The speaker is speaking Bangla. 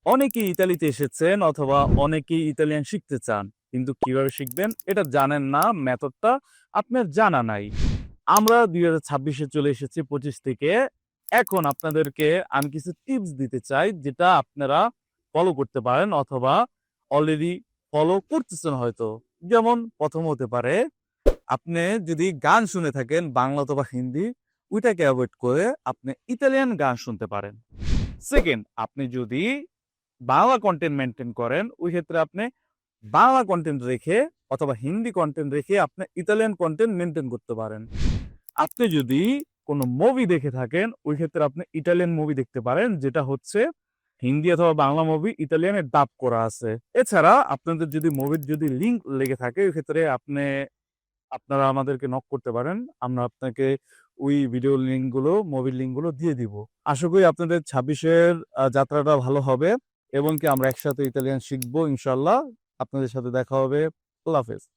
অনেকেই ইতালিতে এসেছেন অথবা অনেকেই ইতালিয়ান শিখতে চান। কিন্তু কিভাবে শিখবেন এটা জানেন না, মেথডটা আপনার জানা নাই। আমরা ২০২৬ এ চলে এসেছি ২৫ থেকে। এখন আপনাদেরকে আমি কিছু টিপস দিতে চাই যেটা আপনারা ফলো করতে পারেন অথবা অলরেডি ফলো করতেছেন হয়তো। যেমন ১ম হতে পারে আপনি যদি গান শুনে থাকেন বাংলা অথবা হিন্দি, ওইটাকে এভয়েড করে আপনি ইতালিয়ান গান শুনতে পারেন। সেকেন্ড, আপনি যদি বাংলা কনটেন্ট মেইনটেইন করেন, ওই ক্ষেত্রে আপনি বাংলা কনটেন্ট রেখে অথবা হিন্দি কনটেন্ট রেখে আপনি ইতালিয়ান কনটেন্ট মেইনটেইন করতে পারেন। আপনি যদি কোনো মুভি দেখে থাকেন, ওই ক্ষেত্রে আপনি ইটালিয়ান মুভি দেখতে পারেন, যেটা হচ্ছে হিন্দি অথবা বাংলা মুভি ইতালিয়ানে ডাব করা আছে। এছাড়া আপনাদের যদি মুভির যদি লিঙ্ক লেগে থাকে, ওই ক্ষেত্রে আপনারা আমাদেরকে নক করতে পারেন। আমরা আপনাকে ওই ভিডিও লিঙ্কগুলো, মুভির লিঙ্কগুলো দিয়ে দিব। আশা করি আপনাদের ২৬ এর যাত্রাটা ভালো হবে এবং কি আমরা একসাথে ইতালিয়ান শিখবো ইনশাআল্লাহ। আপনাদের সাথে দেখা হবে। আল্লাহ হাফেজ।